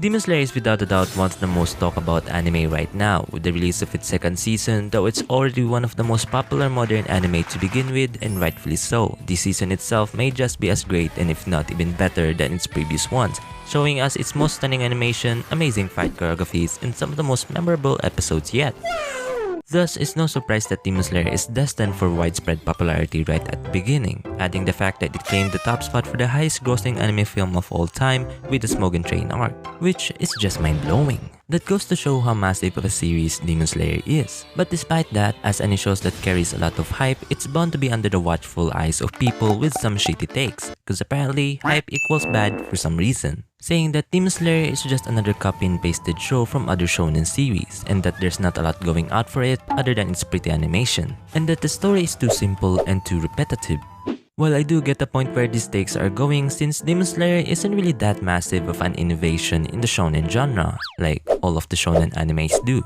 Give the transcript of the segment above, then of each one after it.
Demon Slayer is without a doubt one of the most talked about anime right now. With the release of its second season, though it's already one of the most popular modern anime to begin with, and rightfully so. This season itself may just be as great and if not even better than its previous ones, showing us its most stunning animation, amazing fight choreographies, and some of the most memorable episodes yet. Thus, it's no surprise that Demon Slayer is destined for widespread popularity right at the beginning, adding the fact that it claimed the top spot for the highest grossing anime film of all time with the Smogon Train arc, which is just mind-blowing. That goes to show how massive of a series Demon Slayer is. But despite that, as any shows that carries a lot of hype, it's bound to be under the watchful eyes of people with some shitty takes, cause apparently, hype equals bad for some reason. Saying that Demon Slayer is just another copy and pasted show from other shounen series, and that there's not a lot going out for it other than its pretty animation, and that the story is too simple and too repetitive. Well, I do get the point where these takes are going, since Demon Slayer isn't really that massive of an innovation in the shounen genre, like all of the shounen animes do.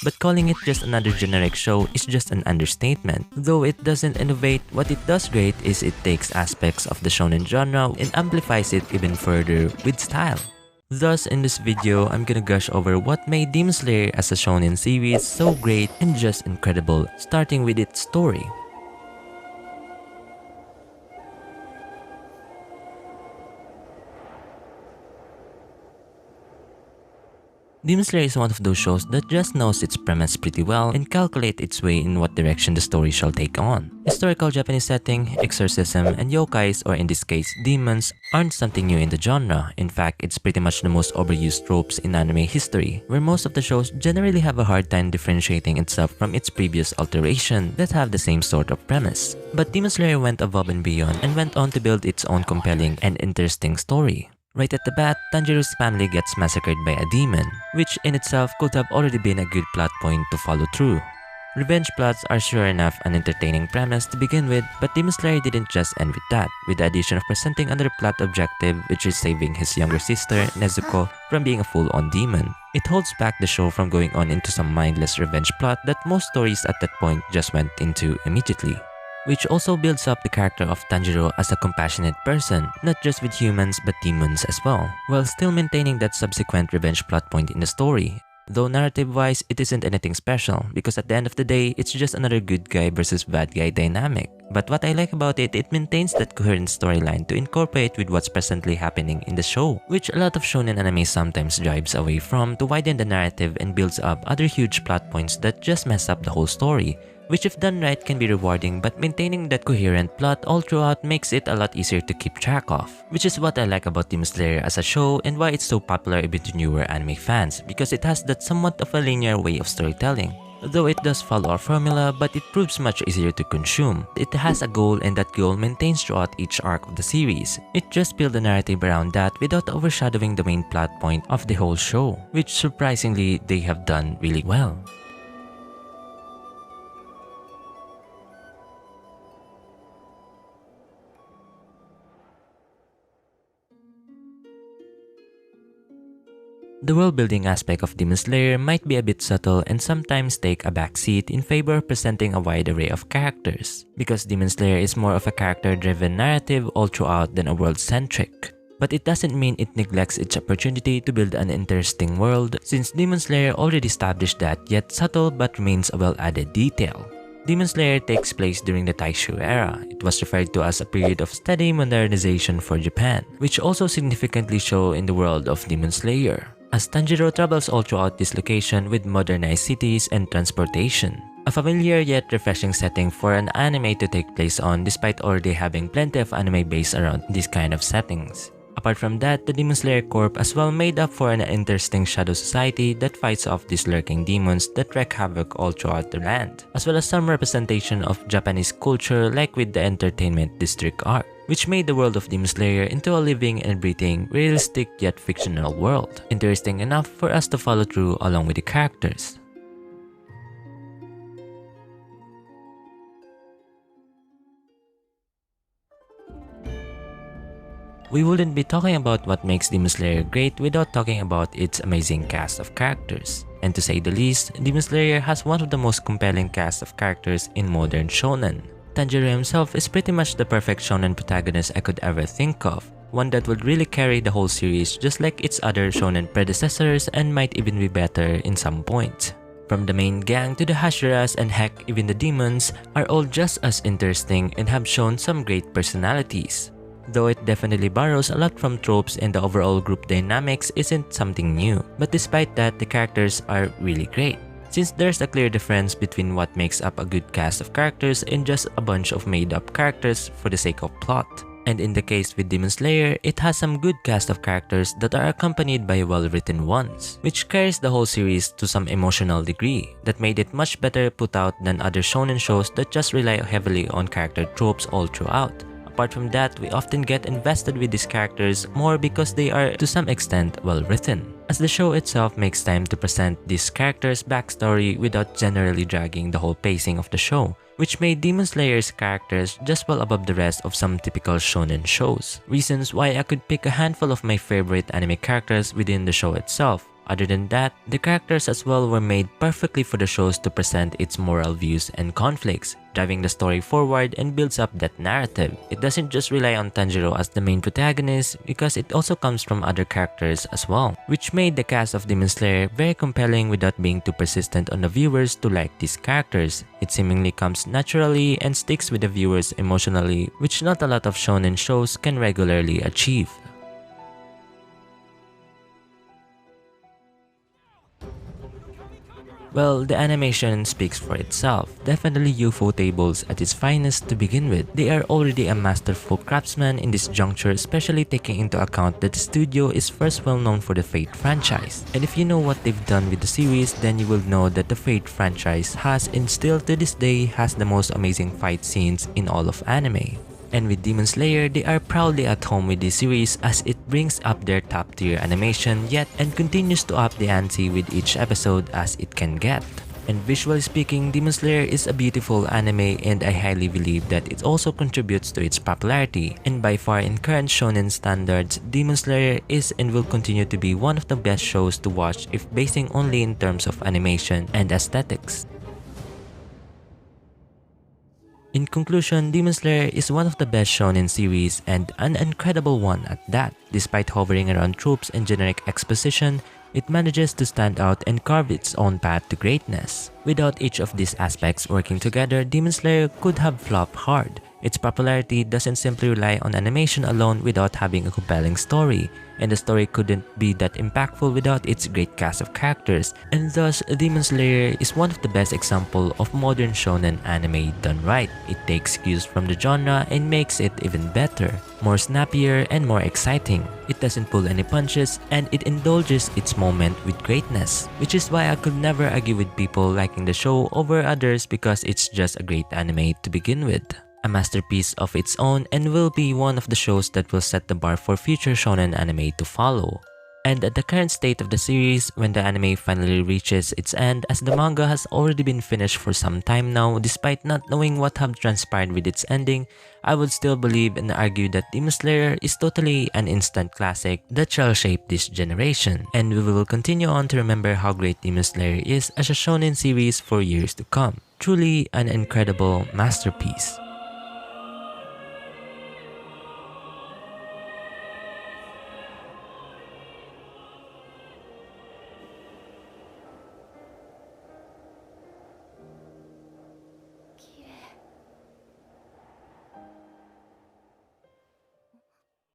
But calling it just another generic show is just an understatement. Though it doesn't innovate, what it does great is it takes aspects of the shounen genre and amplifies it even further with style. Thus, in this video, I'm gonna gush over what made Demon Slayer as a shounen series so great and just incredible, starting with its story. Demon Slayer is one of those shows that just knows its premise pretty well and calculates its way in what direction the story shall take on. Historical Japanese setting, exorcism, and yokais, or in this case demons, aren't something new in the genre. In fact, it's pretty much the most overused tropes in anime history, where most of the shows generally have a hard time differentiating itself from its previous alteration that have the same sort of premise. But Demon Slayer went above and beyond and went on to build its own compelling and interesting story. Right at the bat, Tanjiro's family gets massacred by a demon, which in itself could have already been a good plot point to follow through. Revenge plots are sure enough an entertaining premise to begin with, but Demon Slayer didn't just end with that, with the addition of presenting another plot objective, which is saving his younger sister, Nezuko, from being a full-on demon. It holds back the show from going on into some mindless revenge plot that most stories at that point just went into immediately. Which also builds up the character of Tanjiro as a compassionate person, not just with humans but demons as well, while still maintaining that subsequent revenge plot point in the story. Though narrative-wise, it isn't anything special, because at the end of the day, it's just another good guy versus bad guy dynamic. But what I like about it, it maintains that coherent storyline to incorporate with what's presently happening in the show, which a lot of shonen anime sometimes drives away from to widen the narrative and builds up other huge plot points that just mess up the whole story, which if done right can be rewarding, but maintaining that coherent plot all throughout makes it a lot easier to keep track of. Which is what I like about Demon Slayer as a show and why it's so popular even to newer anime fans, because it has that somewhat of a linear way of storytelling. Though it does follow a formula, but it proves much easier to consume. It has a goal and that goal maintains throughout each arc of the series. It just builds a narrative around that without overshadowing the main plot point of the whole show, which surprisingly they have done really well. The world-building aspect of Demon Slayer might be a bit subtle and sometimes take a backseat in favor of presenting a wide array of characters, because Demon Slayer is more of a character-driven narrative all throughout than a world-centric. But it doesn't mean it neglects its opportunity to build an interesting world, since Demon Slayer already established that, yet subtle but remains a well-added detail. Demon Slayer takes place during the Taisho era. It was referred to as a period of steady modernization for Japan, which also significantly show in the world of Demon Slayer, as Tanjiro travels all throughout this location with modernized cities and transportation. A familiar yet refreshing setting for an anime to take place on, despite already having plenty of anime based around these kind of settings. Apart from that, the Demon Slayer Corp as well made up for an interesting shadow society that fights off these lurking demons that wreak havoc all throughout the land, as well as some representation of Japanese culture like with the Entertainment District arc, which made the world of Demon Slayer into a living and breathing, realistic yet fictional world. Interesting enough for us to follow through along with the characters. We wouldn't be talking about what makes Demon Slayer great without talking about its amazing cast of characters. And to say the least, Demon Slayer has one of the most compelling cast of characters in modern shonen. Tanjiro himself is pretty much the perfect shonen protagonist I could ever think of, one that would really carry the whole series just like its other shonen predecessors and might even be better in some points. From the main gang to the Hashiras and heck even the demons are all just as interesting and have shown some great personalities. Though it definitely borrows a lot from tropes and the overall group dynamics isn't something new, but despite that the characters are really great. Since there's a clear difference between what makes up a good cast of characters and just a bunch of made up characters for the sake of plot. And in the case with Demon Slayer, it has some good cast of characters that are accompanied by well-written ones, which carries the whole series to some emotional degree that made it much better put out than other shonen shows that just rely heavily on character tropes all throughout. Apart from that, we often get invested with these characters more because they are to some extent well written, as the show itself makes time to present these characters' backstory without generally dragging the whole pacing of the show, which made Demon Slayer's characters just well above the rest of some typical shonen shows. Reasons why I could pick a handful of my favorite anime characters within the show itself. Other than that, the characters as well were made perfectly for the shows to present its moral views and conflicts, driving the story forward and builds up that narrative. It doesn't just rely on Tanjiro as the main protagonist because it also comes from other characters as well, which made the cast of Demon Slayer very compelling without being too persistent on the viewers to like these characters. It seemingly comes naturally and sticks with the viewers emotionally, which not a lot of shonen shows can regularly achieve. Well, the animation speaks for itself. Definitely UFO tables at its finest to begin with. They are already a masterful craftsman in this juncture, especially taking into account that the studio is first well known for the Fate franchise. And if you know what they've done with the series, then you will know that the Fate franchise has and still to this day has the most amazing fight scenes in all of anime. And with Demon Slayer, they are proudly at home with this series as it brings up their top tier animation yet and continues to up the ante with each episode as it can get. And visually speaking, Demon Slayer is a beautiful anime and I highly believe that it also contributes to its popularity. And by far in current shonen standards, Demon Slayer is and will continue to be one of the best shows to watch if basing only in terms of animation and aesthetics. In conclusion, Demon Slayer is one of the best shonen series and an incredible one at that. Despite hovering around tropes and generic exposition, it manages to stand out and carve its own path to greatness. Without each of these aspects working together, Demon Slayer could have flopped hard. Its popularity doesn't simply rely on animation alone without having a compelling story, and the story couldn't be that impactful without its great cast of characters, and thus Demon Slayer is one of the best examples of modern shonen anime done right. It takes cues from the genre and makes it even better, more snappier and more exciting. It doesn't pull any punches and it indulges its moment with greatness, which is why I could never argue with people liking the show over others because it's just a great anime to begin with. A masterpiece of its own and will be one of the shows that will set the bar for future shonen anime to follow. And at the current state of the series, when the anime finally reaches its end, as the manga has already been finished for some time now, despite not knowing what have transpired with its ending, I would still believe and argue that Demon Slayer is totally an instant classic that shall shape this generation, and we will continue on to remember how great Demon Slayer is as a shonen series for years to come. Truly an incredible masterpiece.